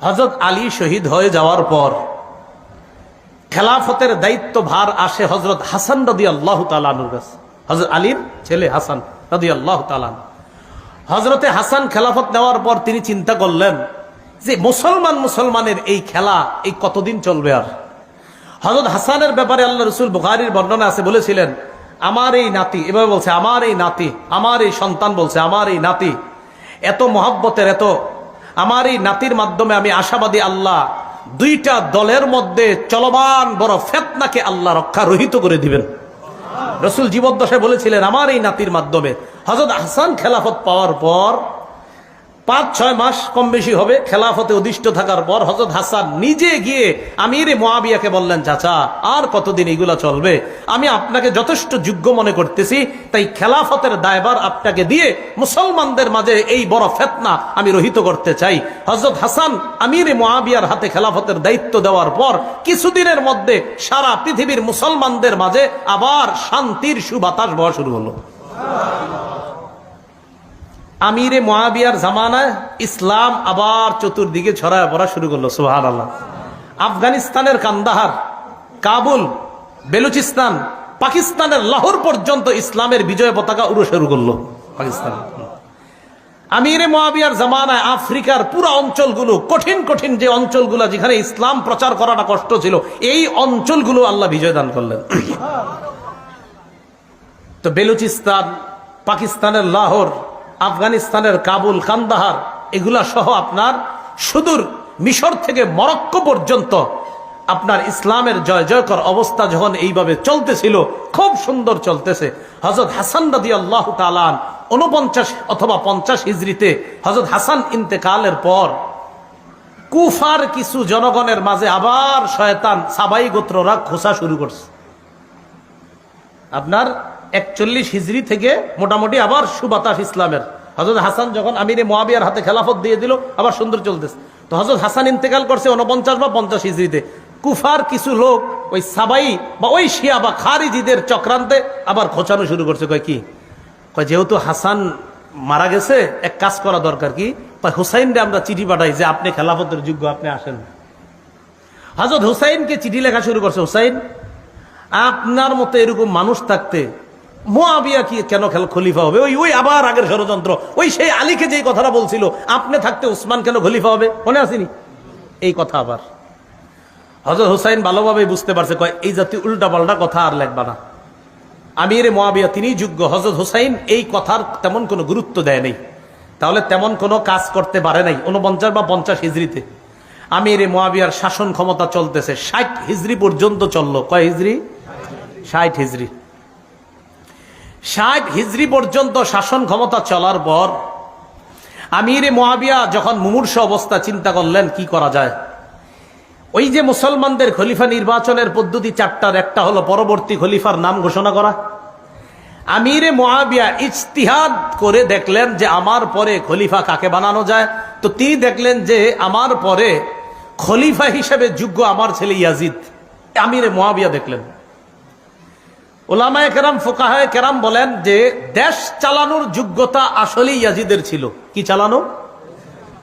হযরত আলী শহীদ হয়ে যাওয়ার পর খেলাফতের দায়িত্ব ভার আসে হযরত হাসান রাদিয়াল্লাহু তাআলা আনহুর কাছে। হযরত আলীর ছেলে হাসান রাদিয়াল্লাহু তাআলা আনহু। হযরতে হাসান খেলাফত নেওয়ার পর তিনি চিন্তা করলেন যে মুসলমানের এই খেলা এই কতদিন চলবে। আর হযরত হাসানের ব্যাপারে আল্লাহ রাসূল বুখারীর বর্ণনা আছে, বলেছিলেন আমার এই নাতি, এভাবে বলছে আমার এই নাতি, আমার এই সন্তান বলছে আমার এই নাতি, এত মহব্বতের, এত আমার এই নাতির মাধ্যমে আমি আশাবাদী আল্লাহ দুইটা দলের মধ্যে চলমান বড় ফিতনাকে আল্লাহ রক্ষা রহিত করে দিবেন। রাসূল জীবদ্দশায় বলেছিলেন আমার এই নাতির মাধ্যমে। হযরত হাসান খেলাফত পাওয়ার পর 5-6 মাস কম বেশি হবে খেলাফতে অধিষ্ঠ থাকার পর হযরত হাসান নিজে গিয়ে আমির মুয়াবিয়াকে বললেন, চাচা আর কতদিন এইগুলা চলবে, আমি আপনাকে যথেষ্ট যোগ্য মনে করতেছি, তাই খেলাফতের দায়ভার আপনাকে দিয়ে মুসলমানদের মাঝে এই বড় ফিতনা আমি রহিত করতে চাই। হযরত হাসান আমির মুয়াবিয়ার হাতে খেলাফতের দায়িত্ব দেওয়ার পর কিছুদিনের মধ্যে সারা পৃথিবীর মুসলমানদের মাঝে আবার শান্তির সুবাতাস বওয়া শুরু হলো। আমিরে মুয়াবিয়ার জামানায় ইসলাম আবার চতুর্দিকে ছড়ায় পড়া শুরু করলো। সুবহানাল্লাহ। আফগানিস্তানের কান্দাহার, কাবুল, বেলুচিস্তান, পাকিস্তানের লাহোর পর্যন্ত ইসলামের বিজয় পতাকা উড়ে শুরু করলো পাকিস্তান। আমিরে মুয়াবিয়ার জামানায় আফ্রিকার পুরো অঞ্চলগুলো, কঠিন কঠিন যে অঞ্চলগুলো যেখানে ইসলাম প্রচার করাটা কষ্ট ছিল, এই অঞ্চলগুলো আল্লাহ বিজয় দান করলেন। তো বেলুচিস্তান, পাকিস্তানের লাহোর, আফগানিস্তানের কাবুল, কান্দাহার, এগুলা সহ আপনার সুদূর মিশর থেকে মরক্কো পর্যন্ত আপনার ইসলামের জয় জয়কর অবস্থা যখন এইভাবে চলতেছিল, খুব সুন্দর চলতেছে, হযরত হাসান রাদিয়াল্লাহু তাআলা 49 অথবা 50 হিজরিতে হযরত হাসান ইন্তেকালের পর কুফার কিছু জনগণের মাঝে আবার শয়তান সাবাই গোত্ররা খোঁচা শুরু করছে। আপনার 41 হিজরি থেকে মোটামুটি আবার সুবাতাস ইসলামের। হযরত হাসান যখন আমিরে মুয়াবিয়ার হাতে খেলাফত দিয়ে দিল, আবার সুন্দর চলতেছে। তো হযরত হাসান ইন্তেকাল করছে 49 বা 50 হিজরিতে। কুফার কিছু লোক ওই সাবাই বা ওই শিয়া বা খারিজিদের চক্রান্তে আবার খোঁচানো শুরু করছে। কয় কি, কয় যেহেতু হাসান মারা গেছে, এক কাজ করা দরকার। কি, হুসাইনরে আমরা চিঠি পাঠাই যে আপনি খেলাফতের যোগ্য, আপনি আসেন। হযরত হুসাইনকে চিঠি লেখা শুরু করছে, হুসাইন আপনার মতো এরকম মানুষ থাকতে মুয়াবিয়া কি কেন খলিফা হবে? ওই আবার আগের ষড়যন্ত্র, ওই সেই আলীকে যেই কথাটা বলছিল আপনি থাকতে উসমান কেন খলিফা হবে, মনে আসেনি এই কথা? আবার হযরত হুসাইন ভালোভাবে বুঝতে পারছে, কয় এই জাতীয় উল্টা পাল্টা কথা আর লেখবা না, আমিরে মুয়াবিয়া তিনিই যোগ্য। হযরত হুসাইন এই কথার তেমন কোনো গুরুত্ব দেয় নাই, তাহলে তেমন কোনো কাজ করতে পারে নাই। 49 বা 50 হিজরিতে আমিরে মুয়াবিয়ার শাসন ক্ষমতা চলতেছে 60 হিজরি পর্যন্ত চললো। কয় হিজরি? 60 হিজরি। 60 হিজরি পর্যন্ত শাসন ক্ষমতা চলার পর আমিরে মুয়াবিয়া যখন মুমূর্ষ অবস্থা, চিন্তা করলেন কি করা যায়। ওই যে মুসলমানদের খলিফা নির্বাচনের পদ্ধতি 4টার, একটা হলো পরবর্তী খলিফার নাম ঘোষণা করা। আমিরে মুয়াবিয়া ইজতিহাদ করে দেখলেন যে আমার পরে খলিফা কাকে বানানো যায়। তো তিনি দেখলেন যে আমার পরে খলিফা হিসেবে যোগ্য আমার ছেলে ইয়াজিদ। আমিরে মুয়াবিয়া দেখলেন। উলামায়ে কেরাম, ফুকাহায়ে কেরাম বলেন যে দেশ চালানোর যোগ্যতা আসলে ইয়াজিদের ছিল। কি চালানো?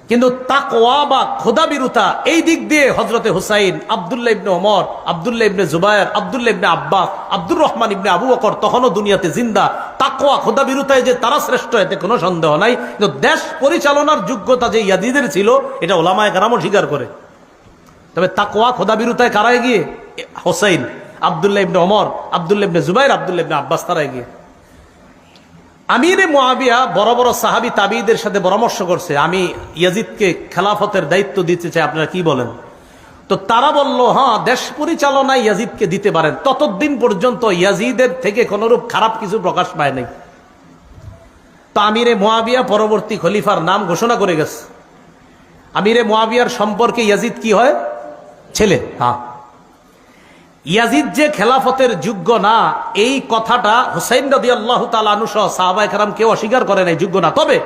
কিন্তু তাকওয়া বা খোদাবিরুতা এই দিক দিয়ে হযরতে হুসাইন, আব্দুল্লাহ ইবনে ওমর, আব্দুল্লাহ ইবনে জুবায়ের, আব্দুল্লাহ ইবনে আব্বাস, আব্দুর রহমান ইবনে আবু বকর তখনও দুনিয়াতে জিন্দা। তাকওয়া খোদাবিরুতায় যে তারা শ্রেষ্ঠ, এতে কোনো সন্দেহ নাই। কিন্তু দেশ পরিচালনার যোগ্যতা যে ইয়াজিদের ছিল, এটা উলামায়ে কেরামও স্বীকার করে। তবে তাকওয়া খোদাবিরুতায় কারা এগিয়ে? হুসাইন, আব্দুল্লাহ ইবনে ওমর, আব্দুল্লাহ ইবনে জুবায়ের, আব্দুল্লাহ ইবনে আব্বাস, তারা এগিয়ে। আমিরে মুয়াবিয়া বড় বড় সাহাবী তাবিঈদের সাথে পরামর্শ করছে, আমি ইয়াজিদকে খেলাফতের দায়িত্ব দিতে চাই, আপনারা কি বলেন? তো তারা বলল, হ্যাঁ, দেশ পরিচালনায় ইয়াজিদকে দিতে পারেন। ততদিন পর্যন্ত ইয়াজিদের থেকে কোনরূপ খারাপ কিছু প্রকাশ পায় নাই। তো আমিরে মুয়াবিয়া পরবর্তী খলিফার নাম ঘোষণা করে গেছে। আমিরে মুয়াবিয়ার সম্পর্কে ইয়াজিদ কি হয়? ছেলে। হ্যাঁ, ইয়াজিদ যে খেলাফতের যোগ্য না, এই কথাটা হুসাইন রাদিয়াল্লাহু তাআলা আনহু সহ সাহাবায়ে কেরাম কেউ অস্বীকার করে নাই, যোগ্য না। তবে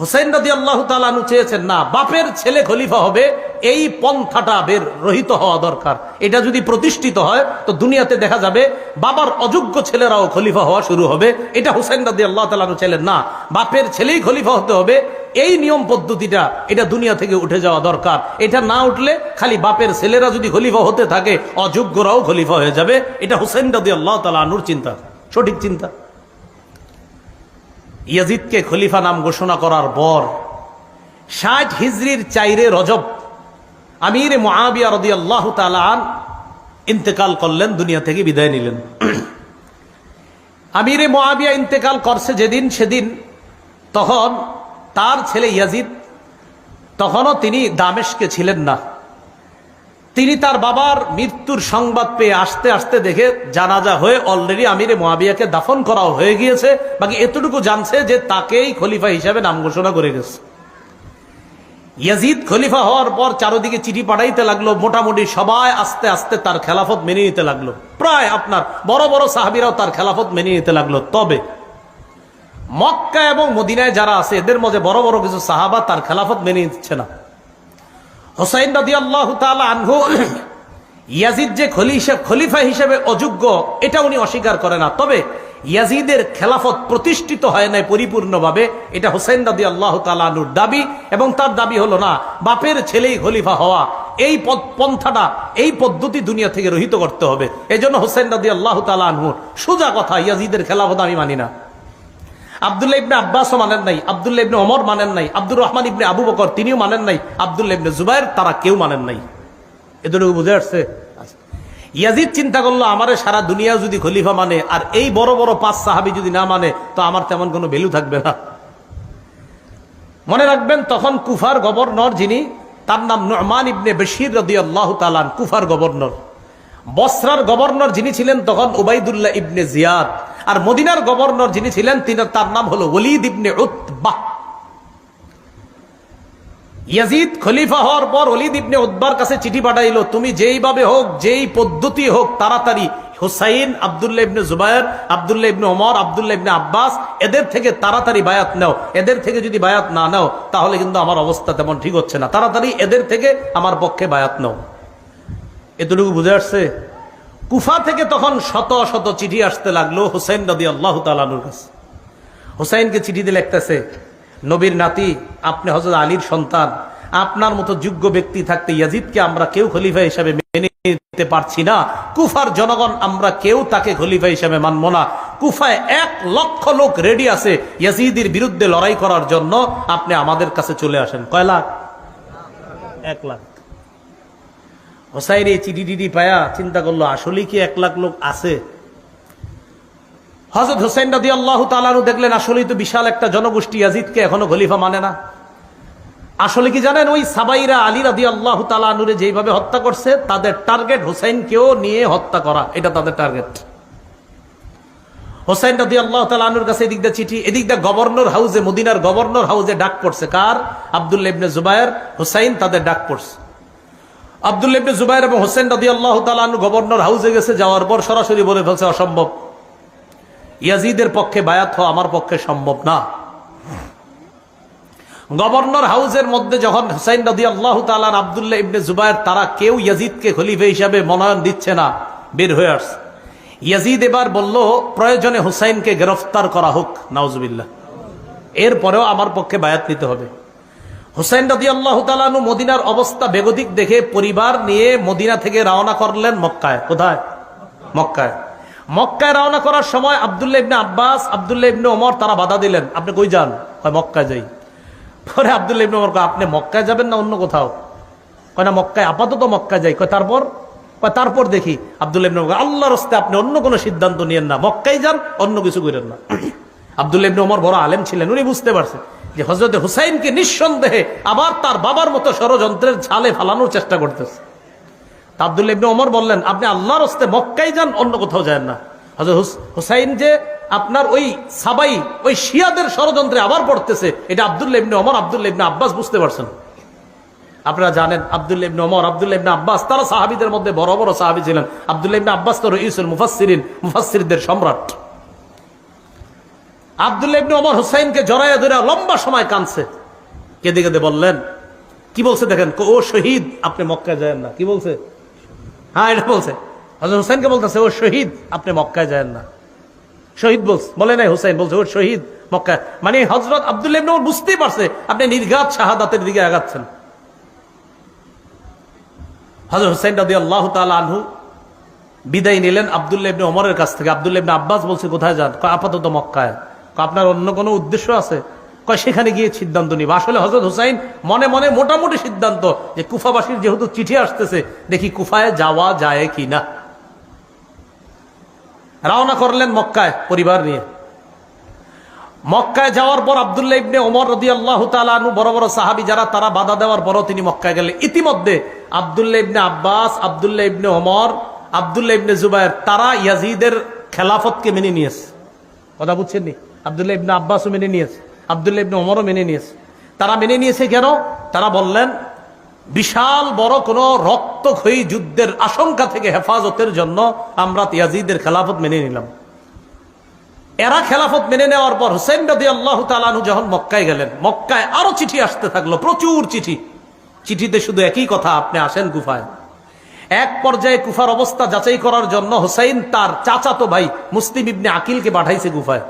হুসাইন রাদিয়াল্লাহু তাআলা আনহু চেয়েছেন না, বাপের ছেলে খলিফা হবে, এই পন্থাটা বের রহিত হওয়া দরকার। এটা যদি প্রতিষ্ঠিত হয় তো দুনিয়াতে দেখা যাবে বাবার অযোগ্য ছেলেরাও খলিফা হওয়া শুরু হবে। এটা হুসাইন রাদিয়াল্লাহু তাআলা আনহু চাইলেন না, বাপের ছেলেই খলিফা হতে হবে, এই নিয়ম পদ্ধতিটা এটা দুনিয়া থেকে উঠে যাওয়া দরকার। এটা না উঠলে খালি বাপের ছেলেরা যদি খলিফা হতে থাকে, অযোগ্যরাও খলিফা হয়ে যাবে। এটা হুসাইন রাদিয়াল্লাহু তাআলা আনহুর চিন্তা, সঠিক চিন্তা। ইয়াজিদকে খলিফা নাম ঘোষণা করার পর 60 হিজরির 4 রজব আমির মুআবিয়া রাদিয়াল্লাহু তাআলা আনহু ইন্তেকাল করলেন, দুনিয়া থেকে বিদায় নিলেন। আমির মুআবিয়া ইন্তেকাল করছে যেদিন, সেদিন তখন তার ছেলে ইয়াজিদ, তখনও তিনি দামেস্কে ছিলেন না। তিনি তার বাবার মৃত্যুর সংবাদ পেয়ে আসতে আসতে দেখে জানাজা হয়ে অলরেডি আমিরে মুআবিয়াকে দাফন করাও হয়ে গিয়েছে। বাকি এতটুকু জানছে যে তাকেই খলিফা হিসাবে নাম ঘোষণা করে গেছে। ইয়াজিদ খলিফা হওয়ার পর চারদিকে চিঠি পাঠাইতে লাগলো, মোটামুটি সবাই আস্তে আস্তে তার খেলাফত মেনে নিতে লাগলো। প্রায় আপনার বড় বড় সাহাবীরাও তার খেলাফত মেনে নিতে লাগলো। তবে মক্কা এবং মদিনায় যারা আছে এদের মধ্যে বড় বড় কিছু সাহাবা তার খেলাফত মেনে নিচ্ছে না। হুসাইন রাদিয়াল্লাহু তাআলা আনহু ইয়াজিদ যে খলিফা হিসেবে অযোগ্য এটা উনি অস্বীকার করে না। তবে ইয়াজিদের খেলাফত প্রতিষ্ঠিত হয় নাই পরিপূর্ণভাবে, এটা হুসাইন রাদিয়াল্লাহু তাআলা আনহুর দাবি। এবং তার দাবি হলো না, বাপের ছেলেই খলিফা হওয়া, এই পন্থাটা, এই পদ্ধতি দুনিয়া থেকে রহিত করতে হবে। এই জন্য হুসাইন রাদিয়াল্লাহু তাআলা আনহুর সোজা কথা, ইয়াজিদের খেলাফত আমি মানি না। আব্দুল্লাহ ইবনে আব্বাসও মানেন নাই, আব্দুল্লাহ ইবনে ওমর মানেন নাই, আব্দুর রহমান ইবনে আবু বকর তিনিও মানেন নাই, আব্দুল্লাহ ইবনে জুবায়ের তারা কেউ মানেন নাই। এতটুকু বুঝে আসছে? ইয়াজিদ চিন্তা করলো, আমারে সারা দুনিয়া যদি খলিফা মানে আর এই বড় বড় 5 সাহাবী যদি না মানে তো আমার তেমন কোনো ভ্যালু থাকবে না। মনে রাখবেন তখন কুফার গভর্নর যিনি, তার নাম নু'মান ইবনে বশির রাদিয়াল্লাহু তাআলা, কুফার গভর্নর। বসরার গভর্নর যিনি ছিলেন তখন উবাইদুল্লাহ ইবনে জিয়াদ। আর মদিনার গভর্নর যিনি ছিলেন তার নাম হলো ওয়ালিদ ইবনে উতবা। ইয়াজিদ খলিফা হওয়ার পর ওয়ালিদ ইবনে উতবার কাছে চিঠি পাঠাইলো, তুমি যেইভাবে হোক, যেই পদ্ধতি হোক, তাড়াতাড়ি হুসাইন, আব্দুল্লাহ ইবনে জুবায়ের, আব্দুল্লাহ ইবনে ওমর, আব্দুল্লাহ ইবনে আব্বাস এদের থেকে তাড়াতাড়ি বায়াত নাও। এদের থেকে যদি বায়াত না নাও তাহলে কিন্তু আমার অবস্থা তেমন ঠিক হচ্ছে না, তাড়াতাড়ি এদের থেকে আমার পক্ষে বায়াত নাও। এতটুকু বুঝে আসছে? কুফা থেকে তখন শত শত চিঠি আসতে লাগলো হুসাইন রাদিয়াল্লাহু তাআলা আনহুর কাছে। হুসাইনকে চিঠিতে লিখতেছে, নবীর নাতি, আপনি হযরত আলীর সন্তান, আপনার মতো যোগ্য ব্যক্তি থাকতে ইয়াজিদকে আমরা কেউ খলিফা হিসাবে মেনে নিতে পারছি না। কুফার জনগণ আমরা কেউ তাকে খলিফা হিসাবে মানব না। কুফায় 1 লক্ষ লোক রেডি আছে ইয়াজিদের বিরুদ্ধে লড়াই করার জন্য, আপনি আমাদের কাছে চলে আসেন। কয় লাখ? 1 লাখ। হুসাইন এই চিঠি পায়া চিন্তা করলো, আসলে কি 1 লাখ লোক আছে? হযরত হুসাইন রাদিয়াল্লাহু তাআলা আনহু দেখলেন আসলেই তো বিশাল একটা জনগোষ্ঠী ইয়াজিদকে এখনো খলিফা মানে না। আসলে কি জানেন, ওই সাবাইরা আলী রাদিয়াল্লাহু তাআলা আনহুরে যেইভাবে হত্যা করছে, তাদের টার্গেট হুসাইনকেও নিয়ে হত্যা করা, এটা তাদের টার্গেট। হুসাইন রাদিয়াল্লাহু তাআলা আনহুর কাছে এদিক দিয়ে চিঠি, এদিক দিয়ে গভর্নর হাউসে, মদিনার গভর্নর হাউসে ডাক পড়ছে। কার? আব্দুল্লাহ ইবনে জুবায়ের, হুসাইন, তাদের ডাক পড়ছে। আব্দুল্লাহ ইবনে জুবায়ের এবং হুসাইন রাদিয়াল্লাহু তাআলা আনহু গভর্নর হাউসে গেছে, যাওয়ার পর সরাসরি বলে ফেলছে, অসম্ভব, ইয়াজিদের পক্ষে বায়াত হওয়া আমার পক্ষে সম্ভব না। গভর্নর হাউসের মধ্যে যখন হুসাইন রাদিয়াল্লাহু তাআলা আর আব্দুল্লাহ ইবনে জুবায়ের তারা কেউ ইয়াজিদকে খলিফা হিসাবে মনোনয়ন দিচ্ছে না, বের হয়ে আসছে। ইয়াজিদ এবার বলল, প্রয়োজনে হুসাইনকে গ্রেফতার করা হোক, নাউজুবিল্লাহ, এরপরেও আমার পক্ষে বায়াত নিতে হবে। হুসাইন রাদিয়াল্লাহু তাআলা আনহু মদিনার অবস্থা বেগতিক দেখে পরিবার নিয়ে মদিনা থেকে রওনা করলেন মক্কায়। কোথায়? মক্কায়। মক্কায় রওনা করার সময় আব্দুল্লাহ ইবনে আব্বাস, আব্দুল্লাহ ইবনে ওমর তারা বাধা দিলেন, আপনি কই যান? কয় মক্কায় যাই। পরে আব্দুল্লাহ ইবনে ওমর কয়, আপনি মক্কায় যাবেন না অন্য কোথাও? কয় না, মক্কায়, আপাতত মক্কায় যাই। কয় তারপর? কয় তারপর দেখি। আব্দুল্লাহ ইবনে ওমর কয়, আল্লাহর রাস্তে আপনি অন্য কোনো সিদ্ধান্ত নিয়েন না, মক্কায় যান, অন্য কিছু করেন না। আব্দুল্লাহ ইবনে ওমর বড় আলেম ছিলেন, উনি বুঝতে পারছেন যে হযরত হুসাইনকে নিঃসন্দেহে আবার তার বাবার মতো ষড়যন্ত্রের ঝালে ফালানোর চেষ্টা করতেছে। আব্দুল্লাহ ইবনে ওমর বললেন, আপনি আল্লাহর রাস্তে মক্কায় যান, অন্য কোথাও যান না। হযরত হুসাইন যে আপনার ওই সাবাই, ওই শিয়াদের ষড়যন্ত্রে আবার পড়তেছে, এটা আব্দুল্লাহ ইবনে ওমর, আব্দুল্লাহ ইবনে আব্বাস বুঝতে পারছেন। আপনারা জানেন আব্দুল্লাহ ইবনে ওমর, আব্দুল্লাহ ইবনে আব্বাস তারা সাহাবীদের মধ্যে বড় বড় সাহাবী ছিলেন। আব্দুল্লাহ ইবনে আব্বাস তো রাইসুল মুফাসসিরিন, মুফাসসিরদের সম্রাট। আব্দুল্লাহ ইবনে ওমর হুসাইনকে জড়াইয়া ধরে লম্বা সময় কাঁদছে, কেঁদে কেঁদে বললেন, কি বলছে দেখেন, ও শহীদ, আপনি মক্কায় যায়েন না। কি বলছে? হ্যাঁ, এটা বলছে। হযরত হুসাইনকে বলতেছে, ও শহীদ, আপনি মক্কায় যায়েন না। শহীদ বলছে, বলে নাই হুসাইন, বলছে ও শহীদ মক্কায়। মানে হযরত আব্দুল্লাহ ইবনে ওমর বুঝতেই পারছে আপনি নির্ঘাত শাহাদাতের দিকে আগাচ্ছেন। হযরত হুসাইন রাদিয়াল্লাহু তাআলা আনহু বিদায় নিলেন আব্দুল্লাহ ইবনে ওমরের কাছ থেকে। আব্দুল্লাহ ইবনে আব্বাস বলছে, কোথায় যান? আপাতত মক্কায়। আপনার অন্য কোনো উদ্দেশ্য আছে? সেখানে গিয়ে সিদ্ধান্ত নিব। আসলে হযরত হুসাইন মনে মনে মোটামুটি সিদ্ধান্ত যে কুফাবাসীর যেহেতু চিঠি আসতেছে, দেখি কুফায় যাওয়া যায় কিনা। রওনা করলেন মক্কায় পরিবার নিয়ে। মক্কায় যাওয়ার পর আব্দুল্লাহ ইবনে ওমর রাদিয়াল্লাহু তাআলা আনহু, বড় বড় সাহাবী যারা, তারা বাধা দেওয়ার পরও তিনি মক্কায় গেলেন। ইতিমধ্যে আব্দুল্লাহ ইবনে আব্বাস, আব্দুল্লাহ ইবনে ওমর, আব্দুল্লাহ ইবনে জুবায়ের, তারা ইয়াজিদের খেলাফতকে মেনে নিয়েছে। কথা বুঝছেন নি? আব্দুল্লাহ ইবনে আব্বাসও মেনে নিয়েছে, আব্দুল্লাহ ইবনে ওমরও মেনে নিয়েছে। তারা মেনে নিয়েছে কেন? তারা বললেন, বিশাল বড় কোন রক্তক্ষয়ী যুদ্ধের আশঙ্কা থেকে হেফাজতের জন্য আমরা ইয়াজিদের খেলাফত মেনে নিলাম। এরা খেলাফত মেনে নেওয়ার পর হুসাইন রাদিয়াল্লাহু তাআলা আনহু যখন মক্কায় গেলেন, মক্কায় আরো চিঠি আসতে থাকলো, প্রচুর চিঠি। চিঠিতে শুধু একই কথা, আপনি আসেন কুফায়। এক পর্যায়ে কুফার অবস্থা যাচাই করার জন্য হুসাইন তার চাচাতো ভাই মুসলিম ইবনে আকিলকে পাঠাইছে কুফায়।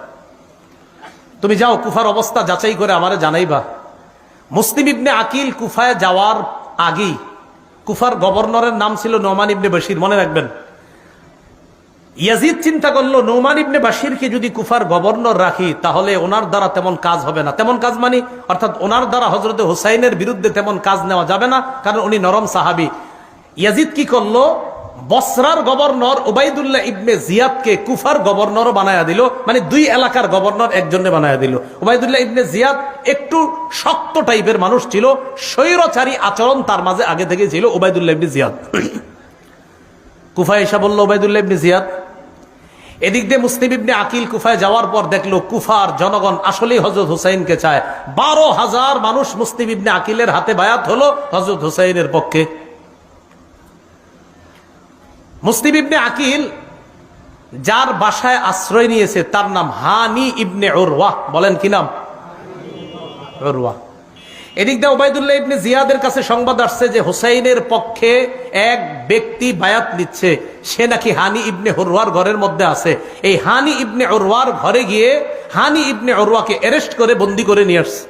তুমি যাও, কুফার অবস্থা যাচাই করে আমারে জানাইবা। মুসলিম ইবনে আকিল কুফায় যাওয়ার আগেই, কুফার গভর্নরের নাম ছিল নোমান ইবনে বশির, মনে রাখবেন। ইয়াজিদ চিন্তা করলো, নোমান ইবনে বশিরকে যদি কুফার গভর্নর রাখি তাহলে ওনার দ্বারা তেমন কাজ হবে না। তেমন কাজ মানে অর্থাৎ ওনার দ্বারা হযরত হুসাইনের বিরুদ্ধে তেমন কাজ নেওয়া যাবে না, কারণ উনি নরম সাহাবী। ইয়াজিদ কি করলো, বসরার গভর্নর উবাইদুল্লাহ ইবনে জিয়াদকে কুফার গভর্নরও বানায়া দিল। মানে দুই এলাকার গভর্নর একজনে বানায়া দিল। উবাইদুল্লাহ ইবনে জিয়াদ একটু শক্ত টাইপের মানুষ ছিল, স্বৈরচারী আচরণ তার মাঝে আগে থেকে ছিল। উবাইদুল্লাহ ইবনে জিয়াদ কুফায় এসে বলল, উবাইদুল্লাহ ইবনে জিয়াদ। এদিক দিয়ে মুসলিম ইবনে আকিল কুফায় যাওয়ার পর দেখলো কুফার জনগণ আসলেই হযরত হুসাইনকে চায়। 12,000 মানুষ মুসলিম ইবনে আকিলের হাতে বায়াত হলো হযরত হুসাইনের পক্ষে। মুসলিম ইবনে আকিল যার বাসায় আশ্রয় নিয়েছে তার নাম হানি ইবনে উরওয়া। বলেন কি নাম? উরওয়া। এদিক দিয়ে উবাইদুল্লাহ ইবনে জিয়াদের কাছে সংবাদ আসছে যে হুসাইনের পক্ষে এক ব্যক্তি বায়াত নিচ্ছে, সে নাকি হানি ইবনে উরওয়ার ঘরের মধ্যে আছে। এই হানি ইবনে উরওয়ার ঘরে গিয়ে হানি ইবনে উরওয়াকে অ্যারেস্ট করে বন্দী করে নিয়ে আসছে।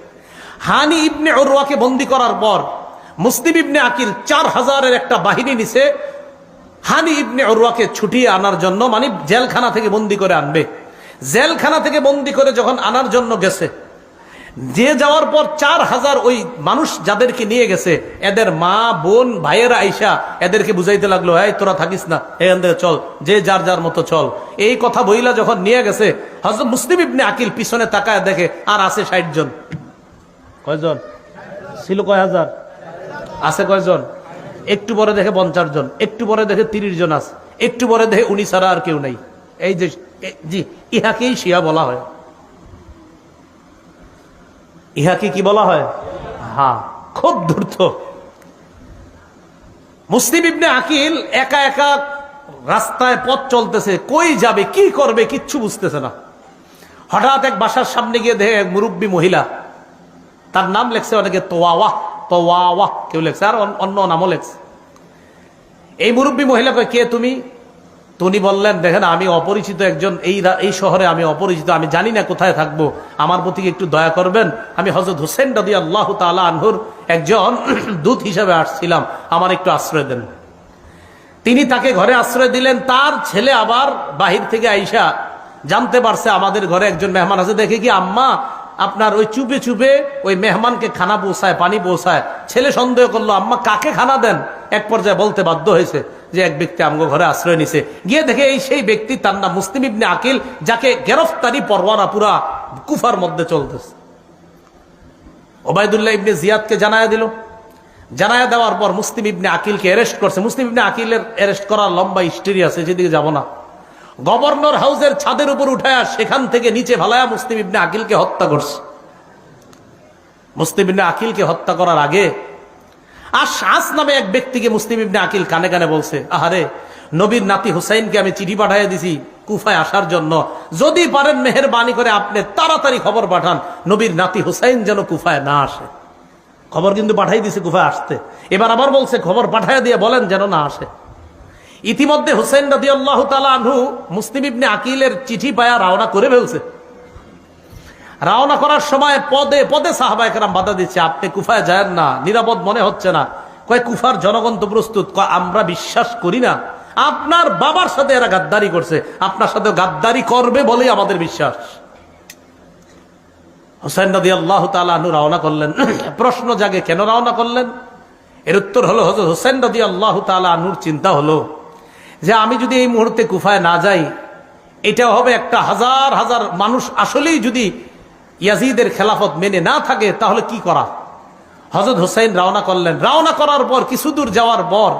হানি ইবনে উরওয়াকে বন্দী করার পর মুসলিম ইবনে আকিল 4000-এর একটা বাহিনী নিছে হানি ইবনে উরওয়াকে ছুটিয়ে আনার জন্য, মানে জেলখানা থেকে বন্দী করে আনবে। জেলখানা থেকে বন্দী করে যখন আনার জন্য গেছে, যে যাওয়ার পর 4000 ওই মানুষ যাদেরকে নিয়ে গেছে, এদের মা বোন ভাইয়েরা আইসা এদেরকে বুঝাইতে লাগলো, এই তোরা থাকিস না, এখান থেকে চল, যে যার যার মতো চল। এই কথা বইলা যখন নিয়ে গেছে, হযরত মুসলিম ইবনে আকিল পিছনে তাকায় দেখে আর আছে 60 জন। কয়জন ছিল? কয় হাজার আছে? কয়জন? একটু পরে দেখে 50 জন, একটু পরে দেখে 30 জন আছে, একটু পরে দেখে উনি ছাড়া আর কেউ নাই। এই যে জি, ইহাকেই শিয়া বলা হয়। ইহাকে কি বলা হয়? হ্যাঁ, খুব ধূর্ত। মুসলিম ইবনে আকিল একা একা রাস্তায় পথ চলতেছে, কই যাবে কি করবে কিচ্ছু বুঝতেছে না। হঠাৎ এক বাসার সামনে গিয়ে দেখে এক মুরব্বী মহিলা, তার নাম লেখছে অনেকে তোয়াওয়াহ, তোয়াওয়াহ কেউ লেখছে, আর অন্য নামও লেখছে। এই মুরব্বী মহিলা কয়, কে তুমি? তো উনি বললেন, দেখেন আমি অপরিচিত একজন, এই শহরে আমি অপরিচিত, আমি জানি না কোথায় থাকবো, আমার প্রতি একটু দয়া করবেন। আমি হযরত হুসাইন রাদিয়াল্লাহু তাআলা আনহুর একজন দূত হিসেবে আসছিলাম, আমার একটু আশ্রয় দেন। তিনি তাকে ঘরে আশ্রয় দিলেন। তার ছেলে আবার বাহির থেকে আইসা জানতে পারছে আমাদের ঘরে একজন মেহমান আছে, দেখে কি আম্মা আপনার ওই চুপে চুপে ওই মেহমানকে খানা পৌঁছায়, পানি পৌঁছায়। ছেলে সন্দেহ করলো, আম্মা কাকে খানা দেন? এক পর্যায়ে বলতে বাধ্য হয়েছে যে এক ব্যক্তি আমগো ঘরে আশ্রয় নিছে। গিয়ে দেখে এই সেই ব্যক্তি, তার নাম মুসলিম ইবনে আকিল, যাকে গ্রেফতারি পরোয়ানা পুরা কুফার মধ্যে চলতেছে। উবাইদুল্লাহ ইবনে জিয়াদকে জানায়া দিল। জানায়া দেওয়ার পর মুসলিম ইবনে আকিলকে অ্যারেস্ট করছে। মুসলিম ইবনে আকিলের অ্যারেস্ট করার লম্বা হিস্টরি আছে, সেদিকে যাব না। গভর্নর হাউসের ছাদের উপর উঠায়া সেখান থেকে নিচে ভালায়া মুসলিম ইবনে আকিলকে হত্যা করছে। মুসলিম ইবনে আকিলকে হত্যা করার আগে আশআস নামে এক ব্যক্তিকে মুসলিম ইবনে আকিল কানে কানে বলছে, আহারে নবীর নাতি হুসাইনকে আমি চিঠি পাঠাইয়া দিছি, কুফায় আসার জন্য। যদি পারেন মেহেরবানি করে আপনি তাড়াতাড়ি খবর পাঠান নবীর নাতি হুসাইন যেন কুফায় না আসে। খবর কিন্তু পাঠাই দিছে কুফায় আসতে, এবার আবার বলছে খবর পাঠায় দিয়ে বলেন যেন না আসে। ইতিমধ্যে হুসাইন রাদিয়াল্লাহু তাআলা আনহু মুসলিম ইবনে আকিলের চিঠি পায়া রওনা করে ফেলছে। রওনা করার সময় পদে পদে সাহাবায়ে কেরাম বাধা দিচ্ছে, আপনি কুফায় যায়েন না, নিরাপদ মনে হচ্ছে না। কয় কুফার জনগণ তো প্রস্তুত। কয় আমরা বিশ্বাস করি না, আপনার বাবার সাথে এরা গাদ্দারি করছে, আপনার সাথে গাদ্দারি করবে বলেই আমাদের বিশ্বাস। হুসাইন রাদিয়াল্লাহু তাআলা আনহু রওনা করলেন। প্রশ্ন জাগে কেন রওনা করলেন? এর উত্তর হলো হযরত হুসাইন রাদিয়াল্লাহু তাআলা আনহুর চিন্তা হলো যে আমি যদি এই মুহূর্তে কুফায় না যাই, এটা হবে একটা হাজার হাজার মানুষ আসলেই যদি ইয়াজিদের খেলাফত মেনে না থাকে তাহলে কি করা। হযরত হুসাইন রওনা করলেন। রওনা করার পর কিছু দূর যাওয়ার পর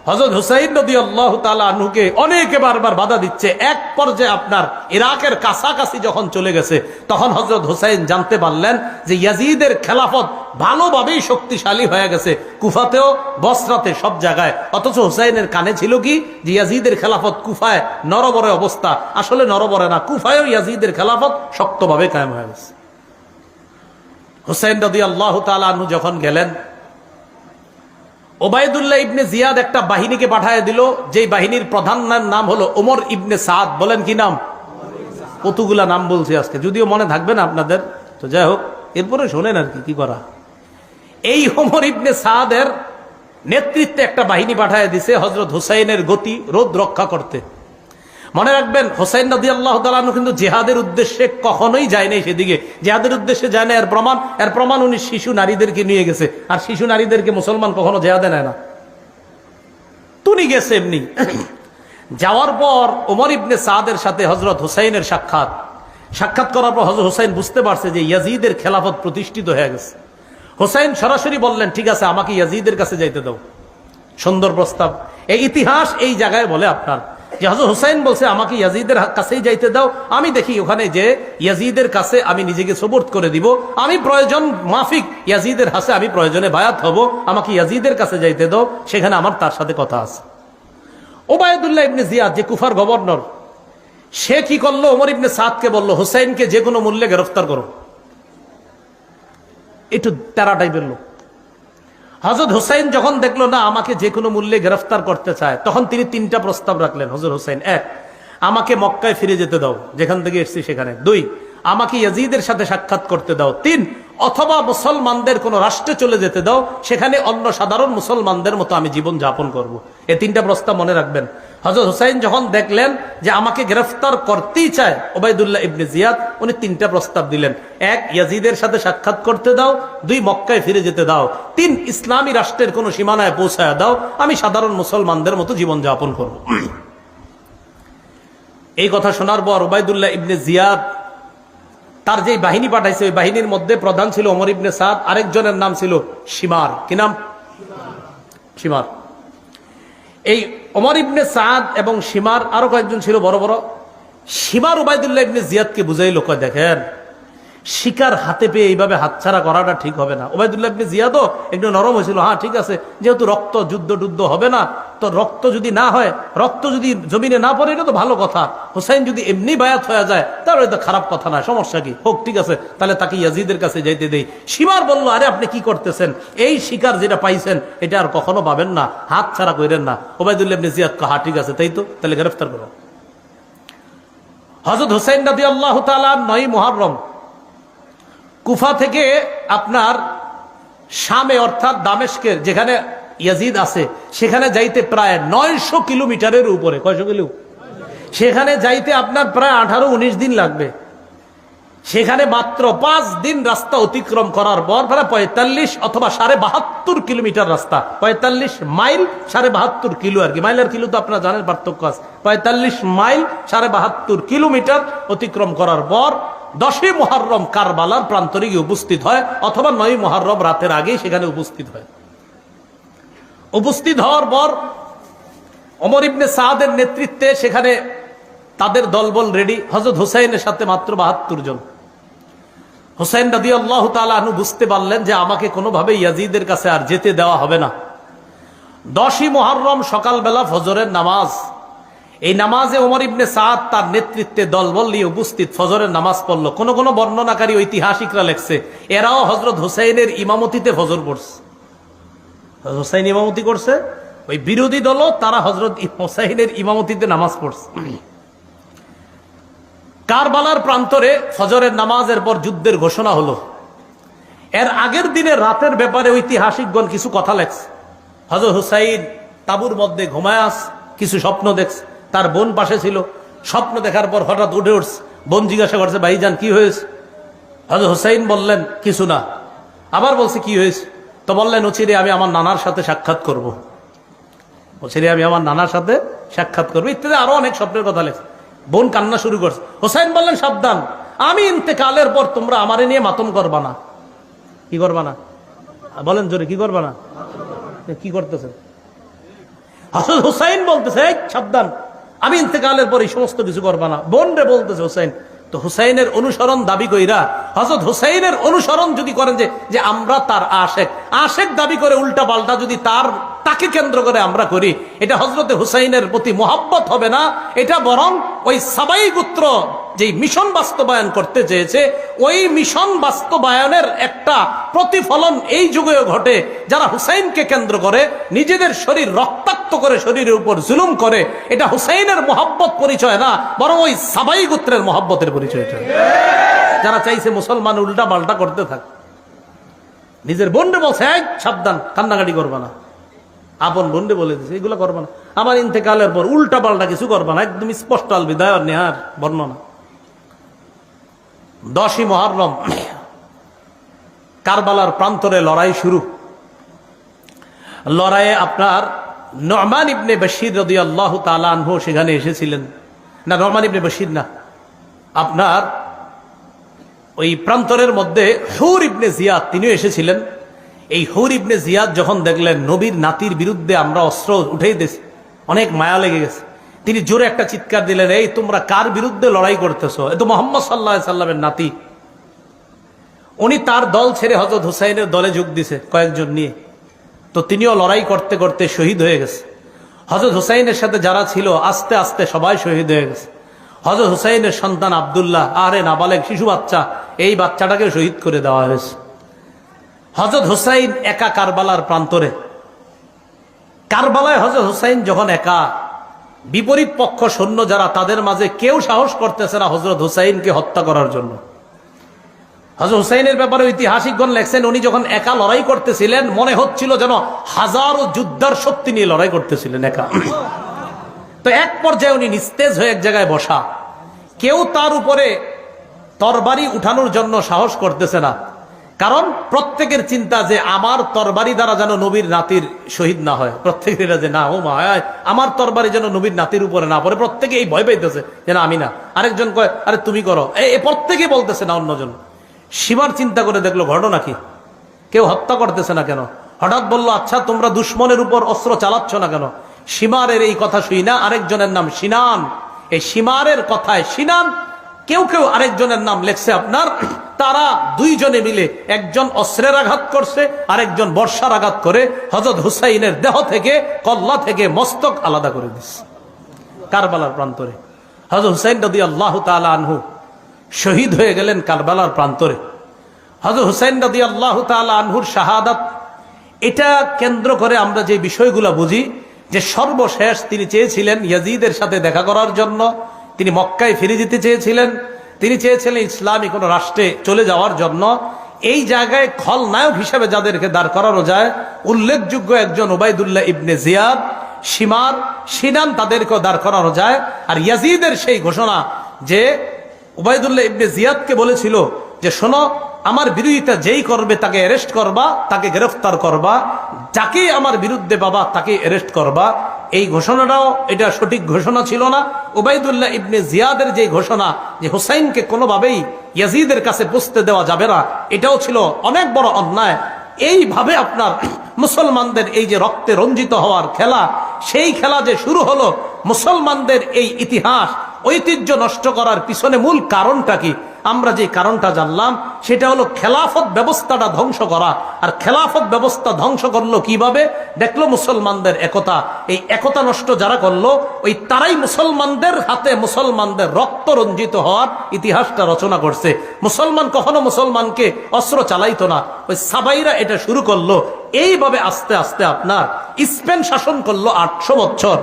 হযরত হুসাইন রাদিয়াল্লাহু তাআলা আনহুকে অনেকে বারবার বাধা দিচ্ছে। এক পর্যায়ে আপনার ইরাকের কাছাকাছি যখন চলে গেছে তখন হযরত হুসাইন জানতে পারলেন যে ইয়াজিদের খেলাফত ভালোভাবেই শক্তিশালী হয়ে গেছে, কুফাতেও বসরাতে সব জায়গায়। অথচ হুসাইনের কানে ছিল কি যে ইয়াজিদের খেলাফত কুফায় নরবরে অবস্থা। আসলে নরবরে না, কুফায়ও ইয়াজিদের খেলাফত শক্তভাবে কায়েম হয়ে গেছে। হুসাইন রাদিয়াল্লাহু তাআলা আনহু যখন গেলেন, ওবায়দুল্লাহ ইবনে জিয়াদ একটা বাহিনীকে পাঠায় দিল, যেই বাহিনীর প্রধান নাম হলো ওমর ইবনে সাদ। বলেন কি নাম? কতগুলা নাম বলছি আজকে, যদিও মনে থাকবে না আপনাদের, তো যাই হোক এরপরে শোনেন আর কি করা। এই ওমর ইবনে সাদের নেতৃত্বে একটা বাহিনী পাঠায় দিছে হযরত হুসাইনের গতি রোধ রক্ষা করতে। মনে রাখবেন হুসাইন রাদিয়াল্লাহু তাআলা আনহু কিন্তু জিহাদের উদ্দেশ্যে কখনোই যায় নাই সেদিকে, জিহাদের উদ্দেশ্যে যায় না। এর প্রমাণ উনি শিশু নারীদেরকে নিয়ে গেছে, আর শিশু নারীদেরকে মুসলমান কখনো জিহাদে নেয় না, তুনি গেছে এমনি। যাওয়ার পর ওমর ইবনে সাদের সাথে হযরত হুসাইনের সাক্ষাৎ করার পর হযরত হুসাইন বুঝতে পারছে যে ইয়াজিদের খেলাফত প্রতিষ্ঠিত হয়ে গেছে। হুসাইন সরাসরি বললেন, ঠিক আছে আমাকে ইয়াজিদের কাছে যাইতে দাও। সুন্দর প্রস্তাব। এই ইতিহাস এই জায়গায় বলে আপনার যে হযরত হুসাইন বলছে আমাকে ইয়াজিদের কাছেই যাইতে দাও, আমি দেখি ওখানে যে ইয়াজিদের কাছে আমি নিজেকে সুবর্দ করে দিব, আমি প্রয়োজন মাফিক ইয়াজিদের হাতে আমি প্রয়োজনে বায়াত হব, আমাকে ইয়াজিদের কাছে যাইতে দাও, সেখানে আমার তার সাথে কথা আছে। ওবায়দুল্লাহ ইবনে জিয়াদ যে কুফার গভর্নর, সে কি করলো, ওমর ইবনে সাদকে বলল হুসাইনকে যে কোনো মূল্যে গ্রেফতার করো। একটু তেরা টাইপের লোক। হযরত হুসাইন যখন দেখলো না আমাকে যে কোনো মূল্যে গ্রেফতার করতে চায়, তখন তিনি তিনটা প্রস্তাব রাখলেন হযরত হুসাইন। এক, আমাকে মক্কায় ফিরে যেতে দাও, যেখান থেকে এসেছি সেখানে। দুই, আমাকে ইয়াজিদের সাথে সাক্ষাৎ করতে দাও। তিন, অথবা মুসলমানদের কোন রাষ্ট্রে চলে যেতে দাও, সেখানে অন্য সাধারণ মুসলমানদের মতো আমি জীবন যাপন করব। এই তিনটা প্রস্তাব মনে রাখবেন। হযরত হুসাইন যখন দেখলেন যে আমাকে গ্রেফতার করতেই চায় ওবায়দুল্লাহ ইবনে জিয়াদ, উনি তিনটা প্রস্তাব দিলেন। এক, ইয়াজিদের সাথে সাক্ষাৎ করতে দাও। দুই, মক্কায় ফিরে যেতে দাও। তিন, ইসলামী রাষ্ট্রের কোন সীমানায় পৌঁছায় দাও, আমি সাধারণ মুসলমানদের মতো জীবন যাপন করব। এই কথা শোনার পর ওবায়দুল্লাহ ইবনে জিয়াদ তার যে বাহিনী পাঠাইছে, ওই বাহিনীর মধ্যে প্রধান ছিল ওমর ইবনে সাদ, আরেকজনের নাম ছিল শিমার। কি নাম? শিমার। এই ওমর ইবনে সাদ এবং শিমার আরো কয়েকজন ছিল বড় বড়। শিমার ওবায়দুল্লাহ ইবনে জিয়াদকে বুঝাইল, কয় দেখেন শিকার হাতে পেয়ে এইভাবে হাতছাড়া করাটা ঠিক হবে না। ওবায়দুল্লাহ ইবনে জিয়াদও একটু নরম হয়েছিল, হ্যাঁ ঠিক আছে, যেহেতু রক্ত যুদ্ধ হবে না, তো রক্ত যদি না হয়, রক্ত যদি জমিনে না পড়ে, এটা তো ভালো কথা। হুসাইন যদি এমনি বায়াত হয়ে যায় তাহলে এটা খারাপ কথা না, সমস্যা কি, হোক ঠিক আছে, তাহলে তাকে ইয়াজিদের কাছে যাইতে দেই। শিমার বলল, আরে আপনি কি করতেছেন, এই শিকার যেটা পাইছেন এটা আর কখনো পাবেন না, হাত ছাড়া করেন না। ওবায়দুল্লাহ ইবনে জিয়াদ কয়, হ্যাঁ ঠিক আছে, তাই তো, তাহলে গ্রেফতার করো। হযরত হুসাইন রাদিয়াল্লাহু তাআলা 9 মুহররম কুফা থেকে আপনার শামে অর্থাৎ দামেস্কের যেখানে ইয়াজিদ আছে সেখানে যাইতে প্রায় 900 কিলোমিটারের উপরে। কয়শো কিলো? সেখানে যাইতে আপনার প্রায় 18-19 দিন লাগবে। সেখানে মাত্র 5 দিন রাস্তা অতিক্রম করার পর প্রায় 45 অথবা 72.5 কিলোমিটার রাস্তা, 45 মাইল 72.5 কিলো আর কি, মাইল আর কিলো তো আপনারা জানেন পার্থক্য আছে। 45 মাইল 72.5 কিলোমিটার অতিক্রম করার পর 10 মুহররম কারবালার প্রান্তরে গিয়ে উপস্থিত হয়, অথবা 9 মুহররম রাতের আগেই সেখানে উপস্থিত হয়। উপস্থিত হওয়ার পর ওমর ইবনে সাদের নেতৃত্বে সেখানে তাদের দলবল রেডি। হযরত হুসাইনের সাথে মাত্র 72 জন। হুসাইন রাদিয়াল্লাহু তাআলা আনহু বুঝতে পারলেন যে আমাকে কোনোভাবে ইয়াজিদের কাছে আর যেতে দেওয়া হবে না। 10 মুহররম সকালবেলা ফজরের নামাজ, এই নামাজে ওমর ইবনে সাদ তার নেতৃত্বে দলবল নিয়ে উপস্থিত ফজরের নামাজ পড়লো। কোন কোন বর্ণনাকারী ঐতিহাসিকরা লেখছে এরাও হযরত হুসাইনের ইমামতিতে ফজর পড়ছে। হুসাইন ইমামতি করছে, ওই বিরোধী দলও তারা হযরত হুসাইনের ইমামতিতে নামাজ পড়ছে। কারবালার প্রান্তরে ফজরের নামাজের পর যুদ্ধের ঘোষণা হলো। এর আগের দিনে রাতের ব্যাপারে ঐতিহাসিকগণ কিছু কথা লেখছে। হযরত হুসাইন তাঁবুর মধ্যে ঘুমায় আস, কিছু স্বপ্ন দেখছে, তার বোন পাশে ছিল। স্বপ্ন দেখার পর হঠাৎ উঠে উঠছে। বোন জিজ্ঞাসা করছে, ভাইজান কি হয়েছে? হযরত হুসাইন বললেন, কিছু না। আবার বলছে, কি হয়েছে? তো বললেন, অচিরে আমি আমার নানার সাথে সাক্ষাৎ করব, অচিরে আমি আমার নানার সাথে সাক্ষাৎ করবো, ইত্যাদি আরো অনেক স্বপ্নের কথা লেখছে। বোন কান্না শুরু করছে। হুসাইন বললেন, সাবধান, আমি ইন্তেকালের পর তোমরা আমারে নিয়ে মাতম করবা না। কি করবা না? বলেন জোরে, কি করবা না? কি করতেছেন? হযরত হুসাইন বলতেছে, সাবধান, আমি ইন্তেকালের পর এই সমস্ত কিছু করবা না। বোন রে বলতেছে হুসাইন। তো হুসাইনের অনুসরণ দাবি কইরা, হযরত হুসাইনের অনুসরণ যদি করেন যে আমরা তার আশেক দাবি করে উল্টা পাল্টা যদি তাকে কেন্দ্র করে আমরা করি, এটা হযরতে হুসাইনের প্রতি মোহাব্বত হবে না, এটা বরং ওই সাবাই গোত্র যেই মিশন বাস্তবায়ন করতে চেয়েছে ওই মিশন বাস্তবায়নের একটা প্রতিফলন এই যুগেও ঘটে। যারা হুসাইনকে কেন্দ্র করে নিজেদের শরীর রক্তাক্ত করে, শরীরের উপর জুলুম করে, এটা হুসাইনের মোহাব্বত পরিচয় না, বরং ওই সাবাই গোত্রের মোহাব্বতের পরিচয়। যারা চাইছে মুসলমান উল্টা পাল্টা করতে থাক, নিজের বোনরে বলছে, সাবধান, কান্নাকাটি করবা না। আপন বোনরে বলে দিচ্ছে, এগুলো করবা না, আমার ইন্তেকালের পর উল্টা পাল্টা কিছু করবা না। একদম স্পষ্ট আল বিদায় নেহার বর্ণনা। 10ই মুহররম কারবালার প্রান্তরে লড়াই শুরু। লড়াইয়ে আপনার নু'মান ইবনে বশীর রাদিয়াল্লাহু তাআলা আনহু সেখানে এসেছিলেন। না, নু'মান ইবনে বশীর না, আপনার ওই প্রান্তরের মধ্যে হুর ইবনে জিয়াদ তিনিও এসেছিলেন। এই হুর ইবনে জিয়াদ যখন দেখলেন নবীর নাতির বিরুদ্ধে আমরা অস্ত্র উঠেই দিয়েছি, অনেক মায়া লেগে গেছে, তিনি জোরে একটা চিৎকার দিলেন, এই তোমরা কার বিরুদ্ধে লড়াই করতেছো? এ তো মুহাম্মদ সাল্লাল্লাহু আলাইহি সাল্লামের নাতি। উনি তার দল ছেড়ে হযরত হুসাইনের দলে যোগ দিছে কয়েকজন নিয়ে। তো তিনিও লড়াই করতে করতে শহীদ হয়ে গেছে। হযরত হুসাইনের সাথে যারা ছিল আস্তে আস্তে সবাই শহীদ হয়ে গেছে। হযরত হুসাইনের সন্তান আব্দুল্লাহ, আরে নাবালেগ শিশু বাচ্চা, এই বাচ্চাটাকে শহীদ করে দেওয়া হয়েছে। হযরত হুসাইন একা কারবালার প্রান্তরে। কারবালায় হযরত হুসাইন যখন একা, বিপরীত পক্ষ সৈন্য যারা, তাদের মাঝে কেউ সাহস করতেছে না হযরত হুসাইনকে হত্যা করার জন্য। হযরত হুসাইনের ব্যাপারে ঐতিহাসিকগণ লেখছেন, উনি যখন একা লড়াই করতেছিলেন মনে হচ্ছিল যেন হাজারো যোদ্ধার শক্তি নিয়ে লড়াই করতেছিলেন একা। তো এক পর্যায়ে উনি নিস্তেজ হয়ে এক জায়গায় বসা, কেউ তার উপরে তরবারি উঠানোর জন্য সাহস করতেছে না, কারণ প্রত্যেকের চিন্তা যে আমার তরবারি দ্বারা যেন নবীর নাতির শহীদ না হয়। প্রত্যেকের যে না, ও মা, আমার তরবারি যেন নবীর নাতির উপরে না পড়ে, প্রত্যেকে এই ভয় পাইতেছে যে না আমি না। আরেকজন কয়, আরে তুমি করো, এই প্রত্যেকে বলতেছে না অন্যজন। সীমার চিন্তা করে দেখলো ঘটনা কি, কেউ হত্যা করতেছে না কেন। হঠাৎ বললো, আচ্ছা তোমরা দুশ্মনের উপর অস্ত্র চালাচ্ছ না কেন? সীমারের এই কথা শুই না, আরেকজনের নাম সিনান। এই সীমারের কথায় সিনান, কেউ কেউ আরেকজনের নাম লেখছে আপনার, তারা দুইজনে মিলে একজন অস্ত্রের আঘাত করছে, আরেকজন বর্ষার আঘাত করে হযরত হুসাইনের দেহ থেকে, কল্লা থেকে মস্তক আলাদা করে দিচ্ছে। কারবালার প্রান্তরে হযরত হুসাইন রাদিয়াল্লাহু তাআলা আনহু শহীদ হয়ে গেলেন কারবালার প্রান্তরে। হযরত হুসাইন রাদিয়াল্লাহু তাআলা আনহুর শাহাদাত, এটা কেন্দ্র করে আমরা যে বিষয়গুলো বুঝি, যে সর্বশেষ তিনি চেয়েছিলেন ইয়াজিদের সাথে দেখা করার জন্য, তিনি মক্কায় ফিরে যেতে চেয়েছিলেন, তিনি চেয়েছিলেন ইসলামী কোন রাষ্ট্রে চলে যাওয়ার জন্য। এই জায়গায় খলনায়ক হিসেবে যাদেরকে দাঁড় করানো যায়, উল্লেখযোগ্য একজন উবাইদুল্লাহ ইবনে জিয়াদ, সিনান, তাদেরকেও দাঁড় করানো যায়। আর ইয়াজিদের সেই ঘোষণা যে উবাইদুল্লাহ ইবনে জিয়াদকে বলেছিল যে শোনো, আমার বিরোধিতা যেই করবে তাকে অ্যারেস্ট করবা, তাকে গ্রেফতার করবা, যাকে আমার বিরুদ্ধে পাবা তাকে অ্যারেস্ট করবা। এই ঘোষণাটাও এটা সঠিক ঘোষণা ছিল না। উবাইদুল্লাহ ইবনে জিয়াদের যে ঘোষণা যে হুসাইনকে কোনোভাবেই ইয়াজিদের কাছে পৌঁছতে দেওয়া যাবে না, এটাও ছিল অনেক বড় অন্যায়। এইভাবে আপনার মুসলমানদের এই যে রক্তে রঞ্জিত হওয়ার খেলা, সেই খেলা যে শুরু হলো, মুসলমানদের এই ইতিহাস ঐতিহ্য নষ্ট করার পিছনে মূল কারণটা কি? আমরা যে কারণটা জানলাম সেটা হলো খেলাফত ব্যবস্থাটা ধ্বংস করা। আর খেলাফত ব্যবস্থা ধ্বংস করলো কিভাবে? দেখলো মুসলমানদের একতা, এই একতা নষ্ট যারা করলো ওই তারাই মুসলমানদের হাতে মুসলমানদের রক্ত রঞ্জিত হওয়ার ইতিহাসটা রচনা করছে। মুসলমান কখনো মুসলমানকে অস্ত্র চালাইতো না, ওই সাবাইরা এটা শুরু করলো। এইভাবে আস্তে আস্তে আপনার স্পেন শাসন করলো 800 বছর।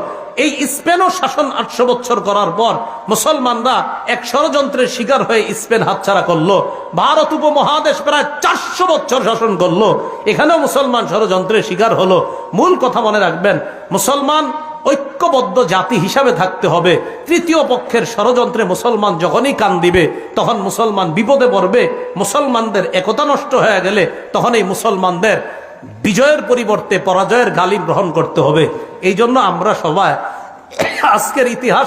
এই স্পেনও শাসন 800 বছর করার পর মুসলমানরা এক ষড়যন্ত্রের শিকার হয়ে স্পেন হাতছাড়া করলো। ভারত উপমহাদেশ প্রায় 400 বছর শাসন করলো, এখানেও মুসলমান ষড়যন্ত্রের শিকার হলো। মূল কথা মনে রাখবেন, মুসলমান ঐক্যবদ্ধ জাতি হিসাবে থাকতে হবে। তৃতীয় পক্ষের ষড়যন্ত্রে মুসলমান যখনই কান দিবে তখন মুসলমান বিপদে পড়বে। মুসলমানদের একতা নষ্ট হয়ে গেলে তখন এই মুসলমানদের বিজয়ের পরিবর্তে পরাজয়ের গালি গ্রহণ করতে হবে। এই জন্য আমরা সবাই আজকের ইতিহাস